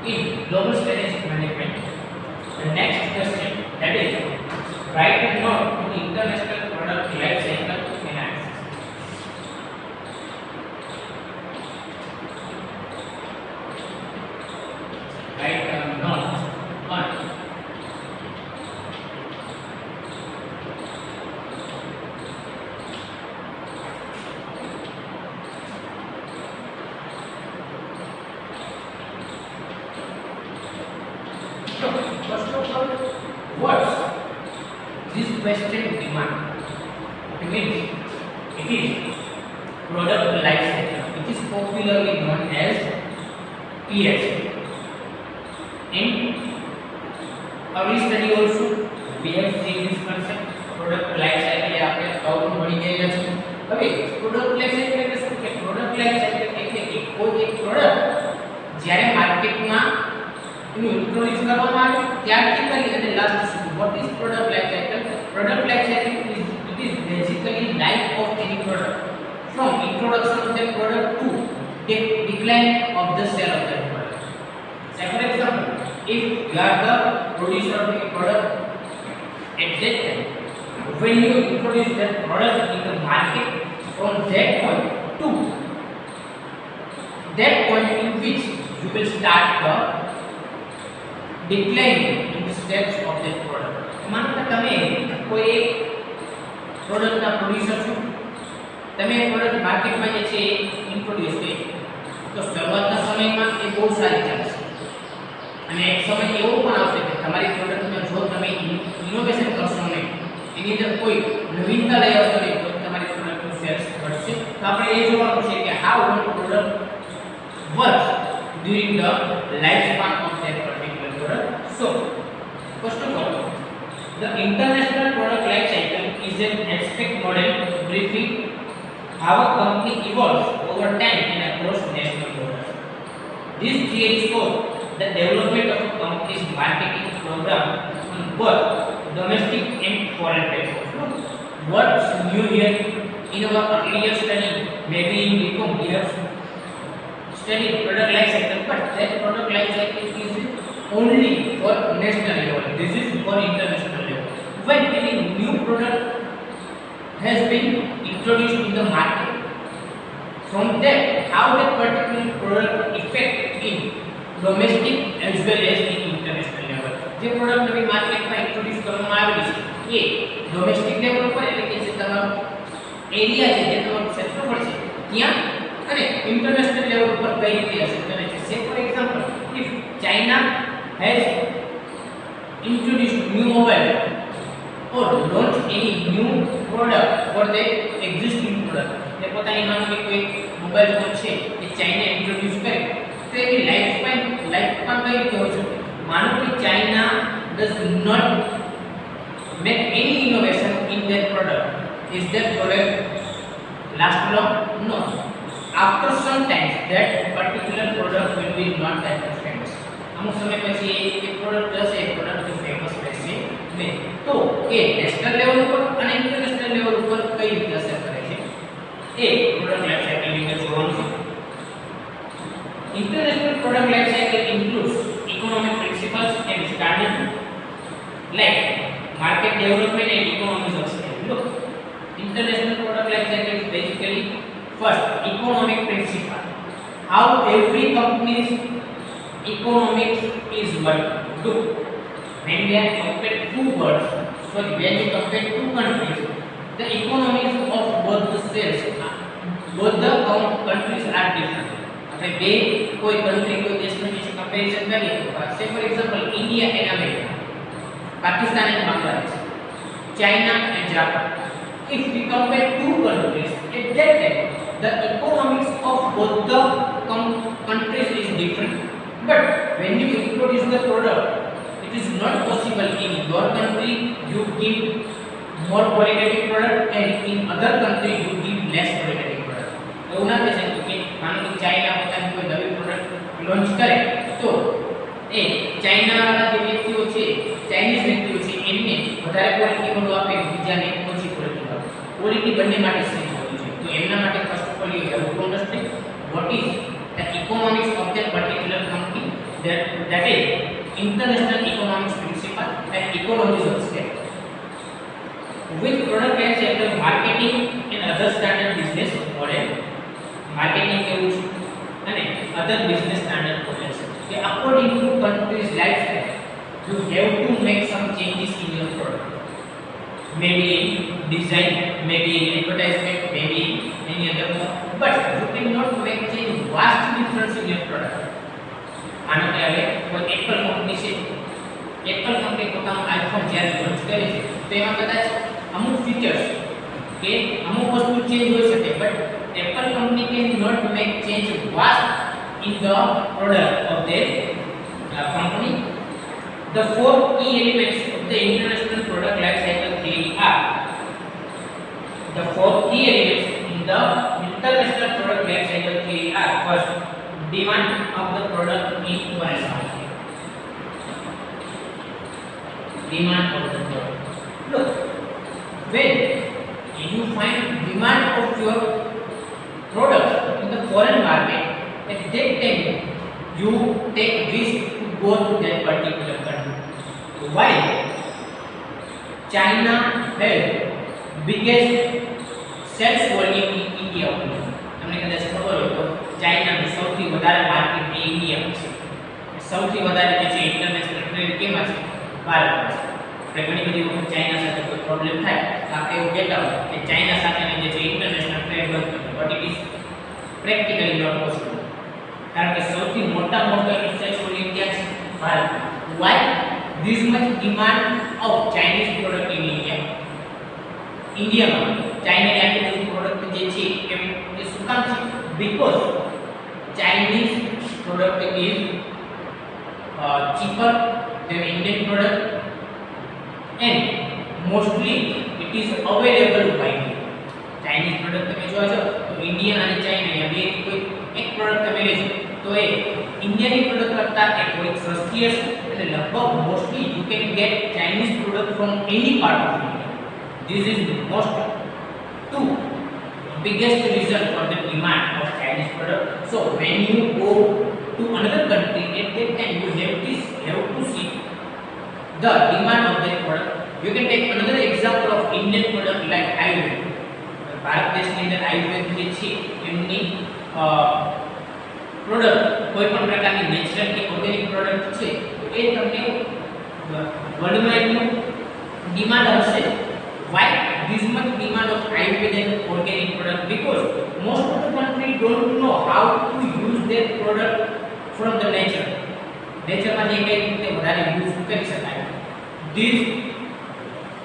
in global strategic management. The next question, that is, write a note on international product life cycle analysis. Write a note on first of all, what's this question demand? It means it is product life cycle. It is popularly known as PS. In early study also we have seen this concept product life cycle એ આપણે અગાઉ ભણી ગયેલા છે. હવે product life cycle એટલે શું કે product life cycle એટલે કે કોઈ એક પ્રોડક્ટ જ્યારે માર્કેટમાં એનું ઇન્ટ્રોડ્યુસ કરવામાં આવે ત્યારથી કરી અને લાસ્ટ સુધી. what is product life cycle? Product life cycle is basically life of any product from introduction of the product to the decline of the sale of that product. Say for example, if you are the producer of a product, at that time when you introduce that product in the market, from that point to that point in which you will start the decline in the steps of that product. માનો કે તમે કોઈ એક પ્રોડક્ટના producer છો, તમે એ product માર્કેટમાં જે છે ઇન્ટ્રોડ્યુસ કરી તો શરૂઆતના સમયમાં એ બહુ સારી ચાલશે અને એક સમય એવો પણ આવશે કે તમારી પ્રોડક્ટમાં જો તમે ઇનોવેશન કરશો નહીં, એની અંદર કોઈ નવીનતા લઈ આવશો નહીં તો તમારી પ્રોડક્ટનું સેલ્સ ઘટશે. તો આપણે એ જોવાનું છે કે how one product works during the lifespan of that particular product. So first of all, the international product life cycle is an abstract model briefing how a company evolves over time and across national borders. This theory shows the development of a company's marketing program on both domestic and foreign platforms. What's new here? In our earlier study, maybe in BCom we have studied product life cycle, but that product life cycle is only for national level. This is for international level. When any new product has been introduced in the market, from that how that particular product affect in domestic as well as in international level. જે product નવી માર્કેટમાં introduce કરવામાં આવેલી છે એ domestic level ઉપર એટલે કે જે તમારો એરિયા છે જે તમારું ક્ષેત્રફળ છે ત્યાં અને ઇન્ટરનેશનલ લેવલ ઉપર કઈ રીતે અસર કરે છે. સે for example, if China has introduced new mobile or launched any new product for the existing product, જે પોતાની માનો કે કોઈ મોબાઈલ ફોન છે એ ચાઇના ઇન્ટ્રોડ્યુસ કરે તો એની લાઈફસ્પાન કઈ રીતે હોય છે. માનો કે China does not make any innovation in that product. Is that product last long? No. After some time that particular product will be not that famous. અમુક સમય પછી એ પ્રોડક્ટ હશે એ પ્રોડક્ટ ફેમસ રહેશે નહીં. તો એ નેશનલ લેવલ ઉપર અને international level ઉપર કઈ રીતે અસર કરે છે એ પ્રોડક્ટ લાઈફ સાયકલની અંદર જોવાનું છે. International product life cycle includes economic principles and standard like market development and economics of scale. Look, international product life cycle is basically first economic principle, how every company's economics is working. Look, when we have compared two words, sorry, when we compare two countries, the economics of both the sales, both the countries are different. આપણે બે કોઈ country કોઈ દેશનો જે comparison કરીએ તો સે for example India and America, Pakistan and Bangladesh, China and Japan. If we compare two countries, at that time the economics of both the countries is different. But when you introduce the product, it is not possible in your country you give more qualitative product and in other country you give less qualitative product. એવું ના કહી શકું કે માનો કે China પોતાની કોઈ નવી પ્રોડક્ટ લોન્ચ કરે તો એ ચાઇનાના જે વ્યક્તિઓ છે ચાઇનીઝ વ્યક્તિઓ છે એમને વધારે ક્વોલિટી વાળું આપે, બીજાને ઓછી ક્વોલિટી આપે. ક્વોલિટી બંને માટે સેમ હોવી જોઈએ. તો એમના માટે first of all you have to understand what is the economics of that particular company that is international economics principle and economies of scale. With product life cycle marketing and other standard business model, marketing કેવું છે અને other business standard model છે. According to country's lifestyle, you have to make some changes in your product. Maybe in design, maybe in advertisement, maybe in any other form. But you cannot make change vast difference in your product. માનો કે હવે કોઈ Apple company છે, Apple company પોતાનો iPhone જ્યારે launch કરે છે તો એમાં કદાચ અમુક ફીચર્સ કે અમુક વસ્તુ ચેન્જ હોઈ શકે, but Apple company can not make change vast in the product of their company. The four key elements of the international product life cycle theory are the four key elements in the international product life cycle theory are: first, demand of the product in foreign market. Demand of the product. Look, when you find demand of your product in the foreign market, at that time you take risk to go to that particular country. Why? China has biggest sales volume in India only. તમને કદાચ ખબર હોય તો ચાઇનાનું સૌથી વધારે market એ ઇન્ડિયામાં છે. સૌથી વધારે જે છે ઇન્ટરનેશનલ ટ્રેડ કેમાં છે? ભારતમાં છે. આપણે ઘણી બધી વખત ચાઇના સાથે કોઈ પ્રોબ્લેમ થાય તો આપણે એવું કહેતા હોય કે ચાઇના સાથેની જે છે ઇન્ટરનેશનલ ટ્રેડ બંધ કરી, but it is practically not possible. કારણ કે સૌથી મોટા સેલ્સ વોલ્યુમ ક્યાં છે? ભારતમાં. Why this much demand of Chinese product in India? ઇન્ડિયામાં ચાઇનાની આટલી બધી પ્રોડક્ટ જે છે એ શું કામ છે? Because Chinese product is cheaper than Indian product and mostly it is available widely. Chinese product તમે જોવા જાવ તો ઇન્ડિયન અને ચાઇના આ બે કોઈ એક પ્રોડક્ટ તમે લેશો તો એ ઇન્ડિયનની પ્રોડક્ટ કરતાં એ થોડી સસ્તી હશે અને લગભગ mostly you can get Chinese product from any part of India. This is most two biggest reason for the demand of Chinese product. So when you go to another country, at that time you have to see the demand of that product. You can take another example of Indian product like Ayurveda. Bharat દેશની અંદર આયુર્વેદ જે છે એમની product કોઈ પણ પ્રકારની natural કે organic product છે તો એ તમને વર્લ્ડમાં એનું ડિમાન્ડ હશે. Why this much demand of Ayurvedic organic product? Because most of the country don't know how to use their product from the nature. Nature માં જે કઈ રીતે વધારે યુઝ કરી શકાય. This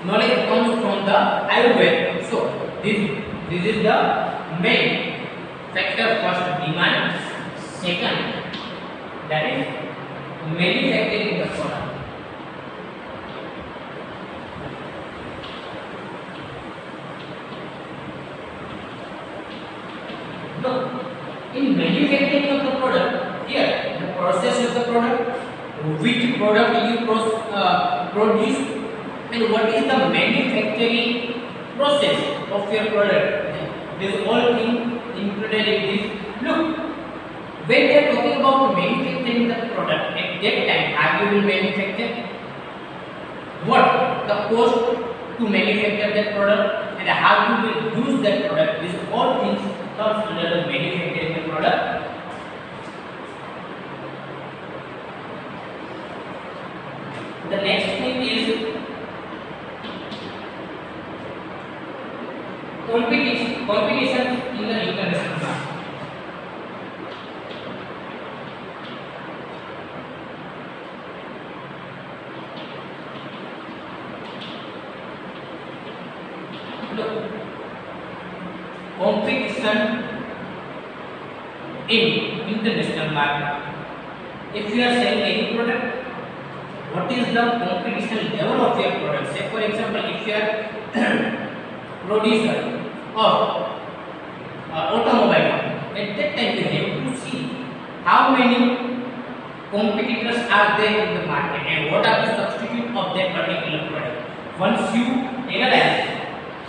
knowledge comes from the Ayurveda. So this is the main factor. First, demand. Second, that is manufacturing the product. Look, in manufacturing of the product, here the process of the product, which product you produce, and what is the manufacturing process of your product. This all thing included in this. Look, when they are talking about manufacturing the product, at that time how you will manufacture, what the cost to manufacture that product, and how you will use that product. These all things comes under the manufacturing the product. The next thing is competition in the international market. Look, competition in international market. If you are selling any product, what is the competition level of your product? Say for example, if you are producer of automobile, at that time you have to see how many competitors are there in the market and what are the substitute of that particular product. Once you analyze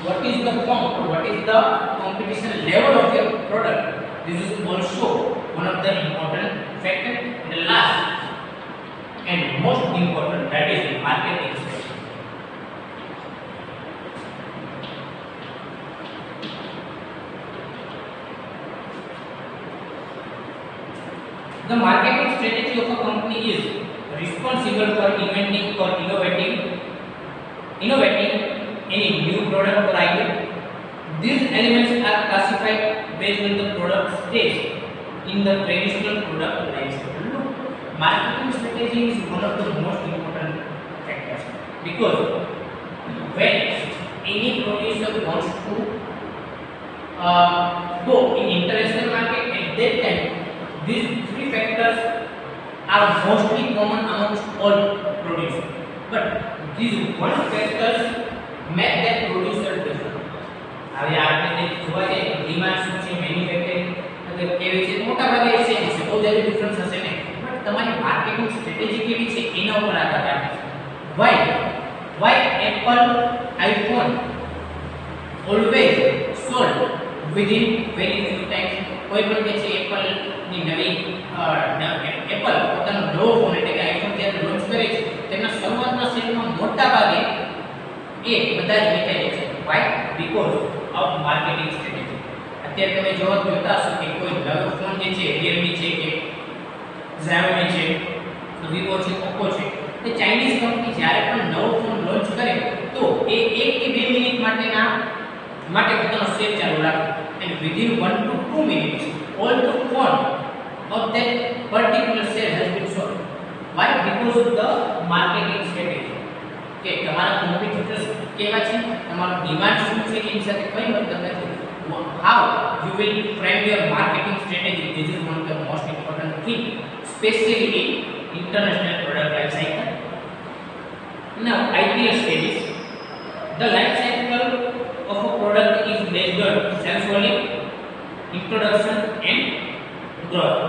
what is the competition level of your product, this is also one of the important factor. And the last, strategy of a company is responsible for inventing or innovating any new product or idea. These elements are classified based on the product stage in the traditional product life cycle. Look, marketing strategy is one of the most important factors because when any producer wants to go in international market, at that time these three factors are mostly common amongst all producers, but these one factors make that producer different. હવે આપણે જોવા જઈએ demand શું છે, manufacturing એટલે કેવી છે, મોટા ભાગે સેમ છે, બહુ જલ્દી ડિફરન્સ હશે નહીં, બટ તમારી માર્કેટિંગ સ્ટ્રેટેજી કેવી છે એના ઉપર આધાર રાખે છે. why Apple iPhone always sold within very few times. કોઈ પણ કે છે એપલ ની નવી એપલ પોતાનો નવો ફોન એટલે કે આઈફોન જ્યારે લોન્ચ કરે છે તેમના શરૂઆતના સેલમાં મોટા ભાગે એ બધા જ વેચાય છે. why? because of marketing strategy. અત્યારે તમે જોતા હશો કે કોઈ નવો ફોન જે છે Realme છે કે Xiaomi છે, Vivo છે, Oppo છે, તે ચાઇનીઝ કંપની જ્યારે પણ નવો ફોન લોન્ચ કરે તો એ 1 કે 2 મિનિટ માટે પોતાનો સેલ ચાલુ રાખે, and within 1 to 2 minutes all the phone of that particular sale has been sold. Why? Because of the marketing strategy. કે તમારા કોમ્પિટિટર્સ કેવા છે, તમારો ડિમાન્ડ શું છે એની સાથે કઈ મતલબ નથી. how you will frame your marketing strategy, this is one of the most important thing, especially in international product life cycle. Now IPL stages, the life cycle of a product is based on sales volume, introduction and growth.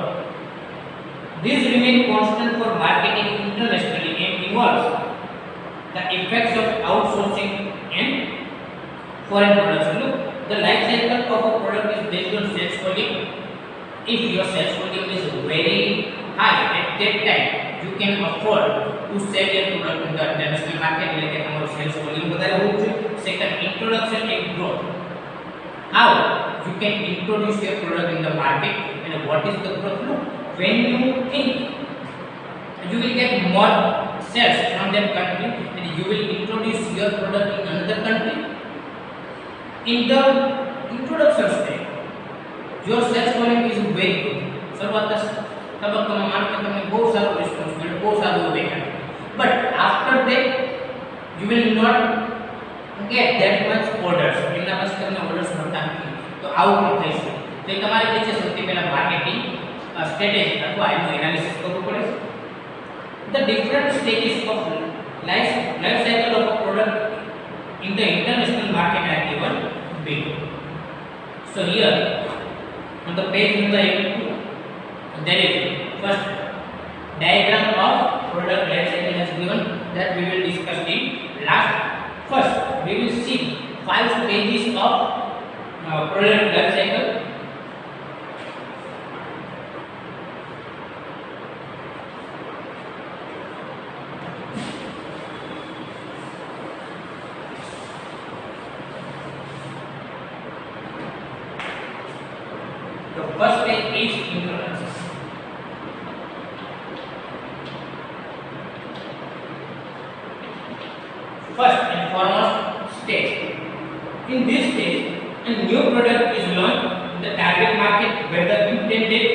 These remain constant for marketing internationally and involves the effects of outsourcing and foreign production. Look, the life cycle of a product is based on sales volume. If your sales volume is very high at that time, you can afford to sell your product in the international market. Like our sales volume વધારે હોવું જોઈએ. Second, introduction and growth. How you can introduce your product in the market and what is the growth? Look, when you think you will get more sales from that country and you will introduce your product in another country, in the introduction stage your sales volume is very good. શરૂઆતના તબક્કામાં market તમને બહુ સારો response મળે, બહુ સારું વેચાણ, but after that you will not get that much orders. એના પછી તમને ઓર્ડર્સ મળતા નથી, તો આવું પણ થઈ શકે. તો એ તમારે જે છે સૌથી પહેલા માર્કેટિંગ સ્ટ્રેટેજી અથવા એનું એનાલિસિસ કરવું પડે. The different stages of life cycle of a product in the international market are given below. So here on the page number 82 there is first diagram of product life cycle is given that we will discuss in last. First we will see 5 stages of product life cycle. The first stage is introduction. First and foremost stage. In this stage, a new product is launched in the target market where the intended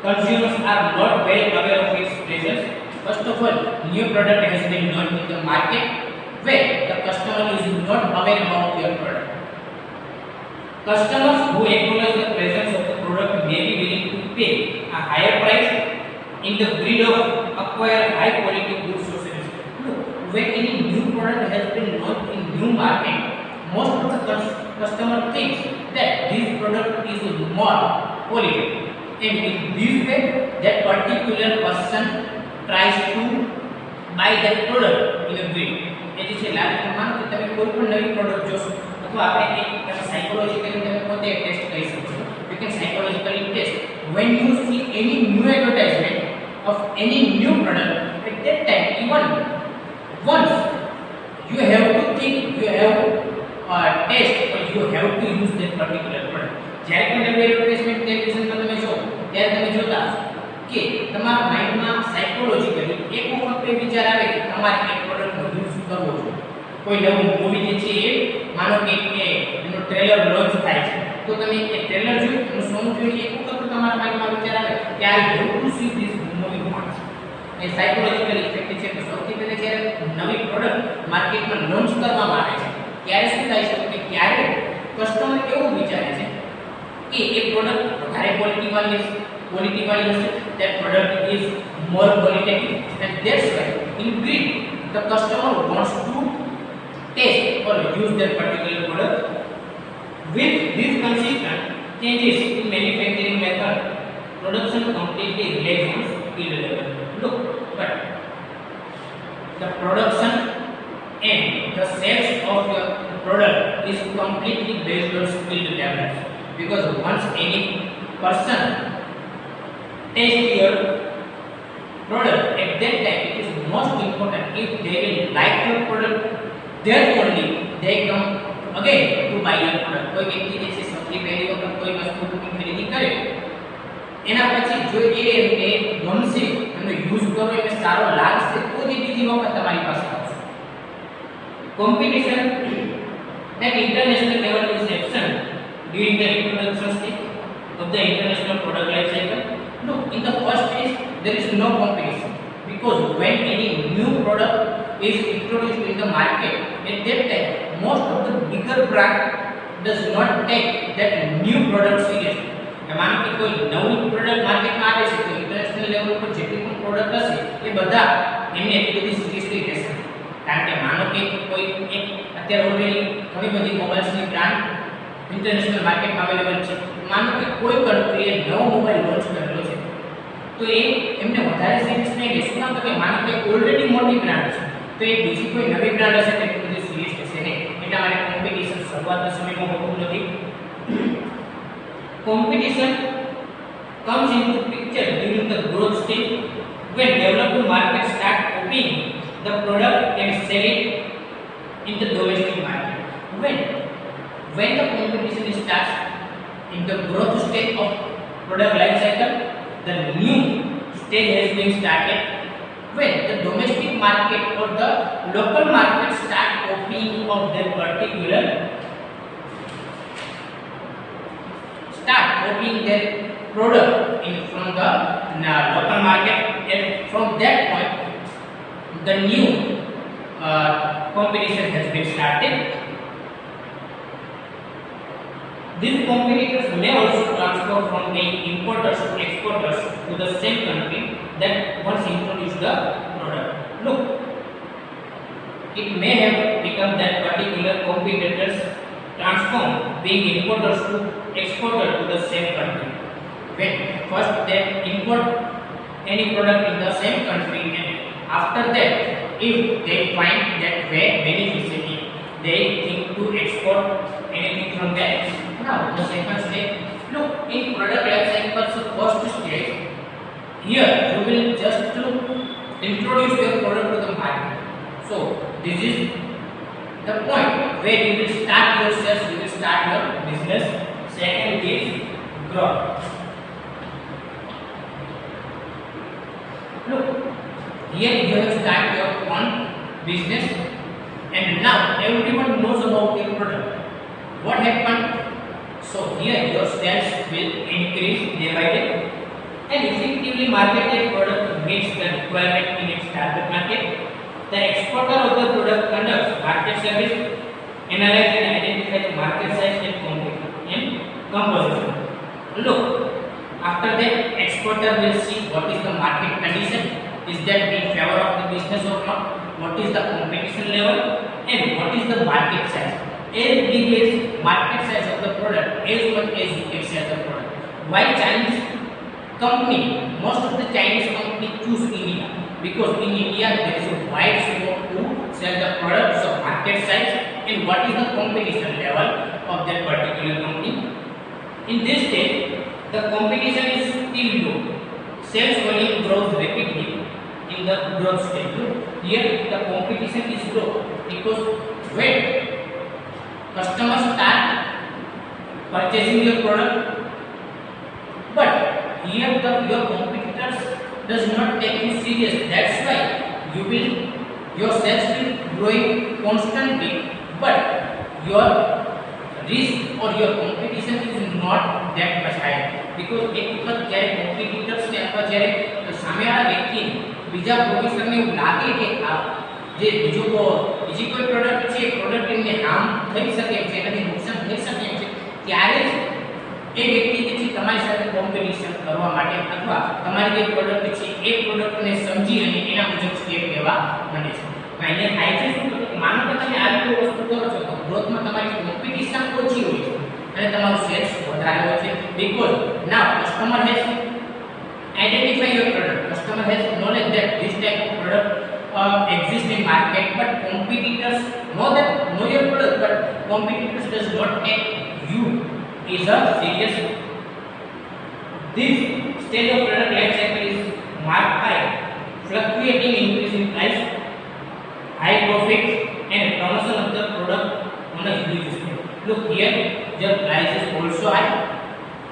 consumers are not well aware of its presence. First of all, new product has been launched in the market where the customer is not aware about your product. Customers who acknowledge the presence of the product may be willing to pay a higher price in the greed of acquire high quality goods or services. Look, when any new product has been launched in new market, most of the customer thinks that this product is more quality, and in this way that particular person tries to buy that product in a greed. એટલે છે લાલચ માનો કે તમે કોઈ પણ નવી product જોશો અથવા આપણે એક સાયકોલોજીકલી તમે પોતે ટેસ્ટ કરી શકો છો. You can psychologically test when you see any new advertisement of any new product. At that time, even once you have to think, you have test, or you have to use that particular product. જ્યારે પણ નવી advertisement ટેલિવિઝનમાં તમે જો ત્યારે તમે જોતા કે તમારા માઇન્ડમાં સાયકોલોજીકલી એક વખત એ વિચાર આવે કે તમારે એક પ્રોડક્ટનો યુઝ કરવો જોઈએ. કોઈ નવું મૂવી જે છે એ માનો કે એનો ટ્રેલર લોન્ચ થાય છે તો તમે એ ટ્રેલર જોઈ એનું સોંગ જોઈ એક વખત તો તમારા માઇન્ડમાં વિચાર આવે કે આ you to see this movie wants. A psychological effect છે. તો સૌથી પહેલા જ્યારે નવી પ્રોડક્ટ માર્કેટમાં લોન્ચ કરવામાં આવે છે ત્યારે શું થાય છે કે ત્યારે કસ્ટમર એવું વિચારે છે કે એ પ્રોડક્ટ વધારે ક્વોલિટી વાળી હશે. that product is more qualitative and that's why in brief the customer wants to test or use that particular product. With these consistent changes in manufacturing method, production completely relies on skill level. Look, but the production and the sales of your product is completely based on skill levels, because once any person taste your product at that time, it is most important if they will like your product, then only they come again to buy your product. કોઈ વ્યક્તિ જે છે સૌથી પહેલી વખત કોઈ વસ્તુની ખરીદી કરે એના પછી જો એમને ગમશે એનો યુઝ કરો એને સારો લાગશે તો જ બીજી વખત તમારી પાસે આવશે. Competition at international level is absent during the introduction stage of the international product life cycle. Look, in the first phase, there is no competition, because when any new product is introduced in the market, at that time, most of the bigger brand does not take that new product seriously. मानो कि कोई नवी product market में आवे छे तो international level पर जेटली पण product हशे ए बधा एमने એટલી બધી સિરિયસલી લેશે. કારણ કે માનો કે કોઈ એક અત્યારે ઓલરેડી ઘણી બધી મોબાઈલ્સની બ્રાન્ડ इंटरनेशनल मार्केट में अवेलेबल है. मानो कि कोई कंट्रीए नવો मोबाइल लॉन्च करेलो है तो ये एमने વધારે सीरियस नहीं लेशे. ना तो मानो कि ऑलरेडी मोटी ब्रांड है तो ये बीजी कोई नवी ब्रांड हशे तो એટલી બધી सीरियस लेशे नहीं. એટલા માટે કોમ્पिटिशन શરૂઆતના સમયમાં હોતું નથી. Competition comes into picture during the growth stage, when developed markets start copying the product and sell it in the domestic market. When the competition starts in the growth stage of product life cycle, the new stage has been started when the domestic market or the local market start copying of their particular their product in from the local market, and from that point the new competition has been started. These competitors may also transfer from the importers to exporters to the same country that once introduced the product. Look, it may have become that particular competitors transform being importers to exporters to the same country. When first they import any product in the same country, and after that if they find that way beneficial, they think to export anything from that. Now the second stage, look, in product life cycle, so first stage, here you will just to introduce your product to the market. So this is the point where you will start your sales, you will start your business. Second is growth. Look, here you have start your own business, and now everyone knows about your product. What happened? So here your sales will increase day by day, and effectively marketed product meets the requirement in its target market. The exporter of the product conducts market survey, analyze and identify the market size and composition. Look, after that exporter will see what is the market condition, is that in favor of the business or not, what is the competition level, and what is the market size. As big as market size of the product, as much as you can sell the product. Why Chinese company, most of the Chinese company choose India, because in India there is a wide scope to sell the products of market size and what is the competition level of that particular company. In this stage, the competition is still low. Sales volume grows rapidly in the growth stage. Here the competition is low because when customers start purchasing your product, but here your competitors does not take you serious. That's why you will your sales will growing constantly, but your risk or your competition is not that much high. Because એક વખત જ્યારે competitors ને અથવા જ્યારે સામેવાળા વ્યક્તિને બીજા પ્રોડ્યુસરને એવું લાગે કે આ જે બીજો બીજી કોઈ પ્રોડક્ટ છે પ્રોડક્ટ એમને હાર્મ થઈ શકે છે એનાથી નુકસાન થઈ શકે છે ત્યારે જ એ વ્યક્તિ જે છે તમારી સાથે કોમ્પિટિશન કરવા માટે અથવા તમારી જે પ્રોડક્ટ છે એ પ્રોડક્ટને સમજી અને એના મુજબ સ્ટેપ લેવા માંડે છે. એને થાય છે શું કે માનો કે તમે આ રીતે વસ્તુ કરો છો તો ગ્રોથમાં તમારી કોમ્પિટિશન ઓછી હોય છે અને તમારું સેલ્સ વધારે હોય છે. Because now customer has identify your product, customer has knowledge that this type of product exists in market, but competitors know your product, but competitors does not take you is a serious. This stage of product life cycle is marked by fluctuating increase in price, high profit and promotion of the product on a huge scale. Look here, your price is also high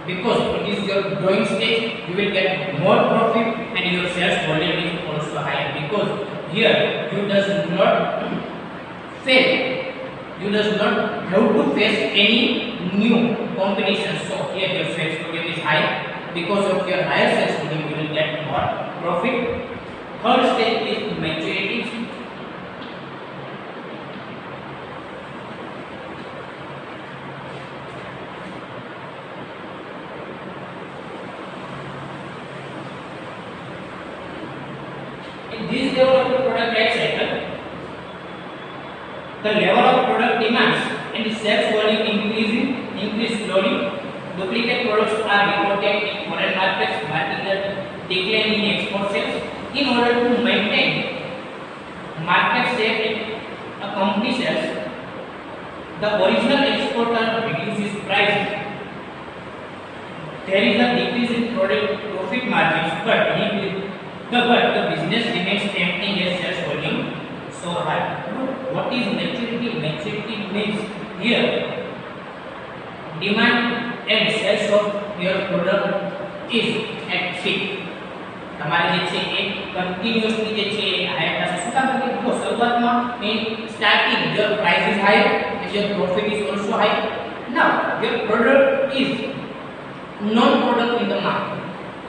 because it is your growing stage. You will get more profit and your sales volume is also high because here you does not fail. You does not have to face any new competition. So here your sales volume is high. Because of your higher sales volume, you will get more profit. Third stage is maturity. In this level of the product life cycle, the level of product demands and the sales volume increase slowly. Duplicate products are reported in foreign markets, marking the decline in export sales. In order to maintain market share in a company sales, the original exporter reduces price. There is a decrease in product profit margins, but the business remains tempting as sales volume so high. What is maturity? Maturity means here demand and sales of your product is at peak. તમારે જે છે એ continuously જે છે higher થશે. શું કામ કે જો શરૂઆતમાં in starting your price is high and your profit is also high. Now your product is known product in the market.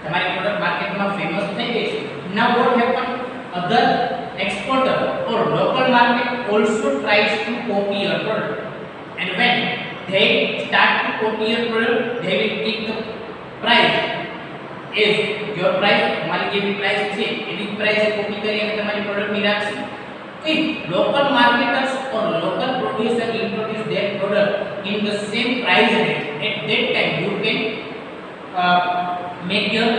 તમારી પ્રોડક્ટ માર્કેટમાં ફેમસ થઈ ગઈ છે. Now what happened? Other exporter or local market also tries to copy your product, and when they start to copy your product, they will keep the price as your price. તમારી જે બી price છે એની price copy કરી અને તમારી પ્રોડક્ટની રાખશે. If local marketers or local producer introduce their product in the same price range, at that time you can make your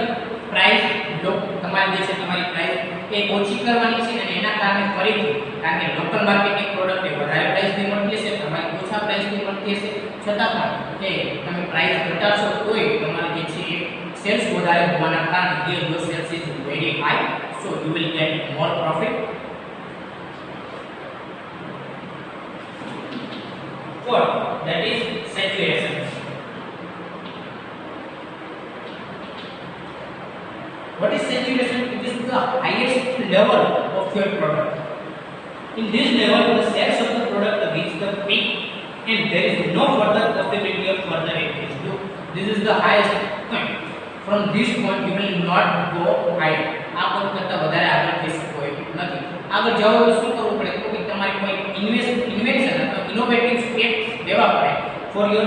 price low. તમારી જે છે તમારી પ્રાઇસ એ ઓછી કરવાની છે અને એના કારણે ફરીથી કારણ કે લોકલ માર્કેટની પ્રોડક્ટ એ વધારે પ્રાઇસની મળતી હશે, તમારી ઓછા પ્રાઇસની મળતી હશે, છતાં પણ કે તમે પ્રાઇસ ઘટાડશો તોય તમારે જે છે એ સેલ્સ વધારે હોવાના કારણે here your sales is very high, so you will get more profit. Fourth, that is saturation. What is saturation? It is the highest level of your product. In this level, the sales of the product reach the peak and there is no further possibility of further increase. Look, this is the highest point. From this point, you will not go higher. આ point કરતા વધારે આગળ જઈ શકો એવું નથી. આગળ જવા તો શું કરવું પડે? તો કે તમારે કોઈ ઇન્વેન્શન અથવા ઇનોવેટિવ સ્ટેપ લેવા પડે for your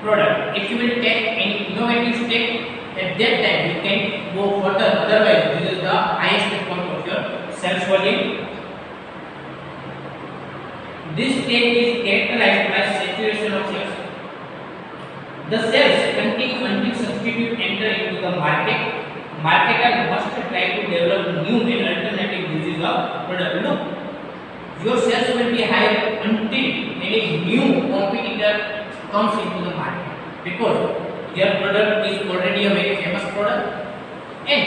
product. If you will take any innovative step, at that time you can go further. Otherwise, this is the highest point of your sales volume. This state is characterized by saturation of sales. The sales continue until substitute enter into the market. Marketer must try to develop new and alternative uses of product. Look, your sales will be higher until any new competitor comes into the market, because your product is already a very famous product, and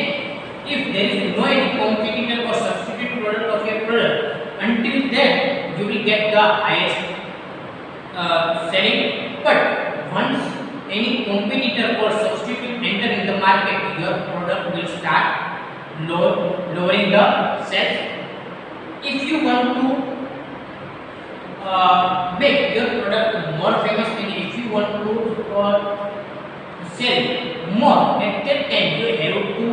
if there is no any competitor or substitute product of your product, until then you will get the highest selling. But once any competitor or substitute enter in the market, your product will start lowering the sales. If you want to make your product more famous, and if you want to sell more, at that time you have to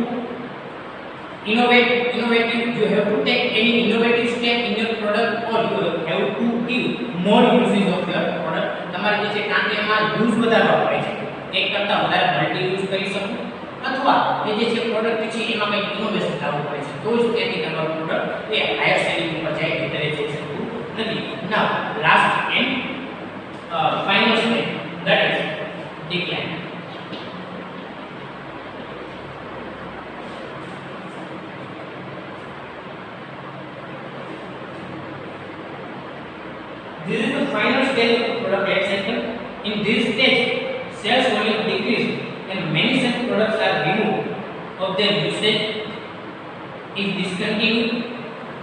innovative. You have to take any innovative step in your product, or you have to give more uses of your product. તમારે જે છે કારણ કે એમાં use વધારવા પડે છે, એક કરતા વધારે મલ્ટી યુઝ કરી શકો, અથવા એ જે છે પ્રોડક્ટ છે એમાં કંઈક ઇનોવેશન લાવવું પડે છે, તો જ ત્યાંથી તમારું પ્રોડક્ટ એ હાયર સેલિંગ ઉપર જાય, ભીતરે જઈ શકતું નથી. Now last and final step, that is decline. This is the final stage of the product life cycle. In this stage, sales volume decrease and many such products are removed of their usage, is discontinued.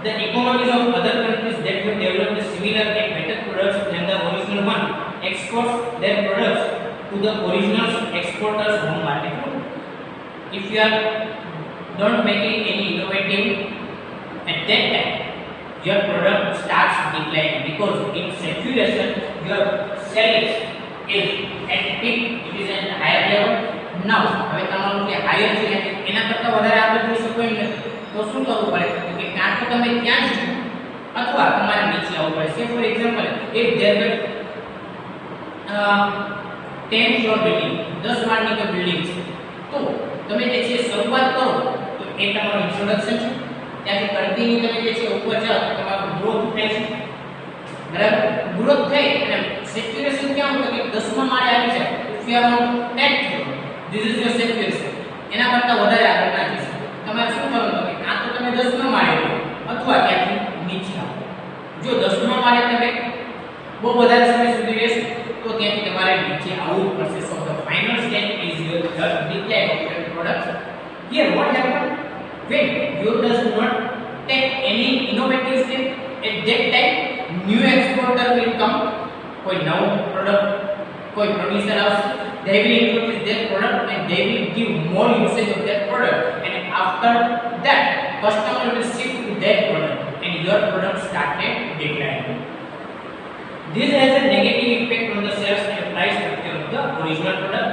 The economies of other countries that have developed similar and better products than the original one exports their products to the original exporters' home market. If you are not making any innovative at that time, your product starts declining, because in saturation your sales is at peak, it is at higher level. Now હવે તમારું કે higher છે એના કરતા વધારે આગળ જઈ શકો એમ નથી, તો શું કરવું પડે કે કાં તો તમે ત્યાં જ અથવા તમારે નીચે આવવું પડે. સે for example, if there were 10 floor building, 10 માળની તો બિલ્ડિંગ છે, તો તમે જે છે શરૂઆત કરો તો એ તમારું ઇન્ટ્રોડક્શન છે, ત્યાંથી કન્ટિન્યુ તમે જે છે ઉપર જાઓ તો તમારું ગ્રોથ થાય છે, બરાબર. ગ્રોથ થઈ અને સેચ્યુરેશન ક્યાં હોય કે 10મા માળે આવી જાય. If you are on 10th floor, this is your saturation. એના કરતા વધારે આગળ ના જઈ શકો. તમારે શું કરવાનું કે કાં તો તમે 10મા માળે રહો અથવા ત્યાંથી નીચે આવો. જો 10મા માળે તમે બહુ વધારે સમય સુધી રહેશો તો ત્યાંથી તમારે નીચે આવવું પડશે. So the final step is your decline of your product. Here what happen when you does not take any innovative step, at that time new exporter will come, कोई नव product कोई producer આવશે, they will introduce their product and they will give more usage of that product, and after that customer will shift to that product and your product started declining. This has a negative impact on the sales and price structure of the original product.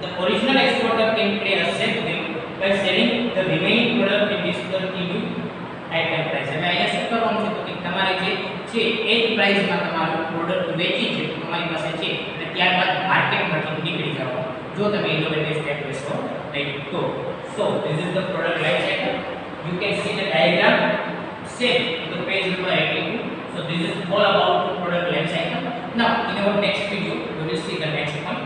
The original exporter can play a safe game by selling the remaining product in discontinued item price. હવે અહીંયા શું કરવાનું છે તો કે તમારે જે છે એ જ પ્રાઇસમાં તમારું પ્રોડક્ટ વેચી છે તમારી પાસે છે અને ત્યારબાદ માર્કેટમાંથી નીકળી જવાનું, જો તમે ઇનોવેટિવ સ્ટેપ લેશો નહીં તો. So this is the product life cycle. You can see the diagram same in the page number 82. So this is all about the product life cycle. Now in our next video we will see the next one.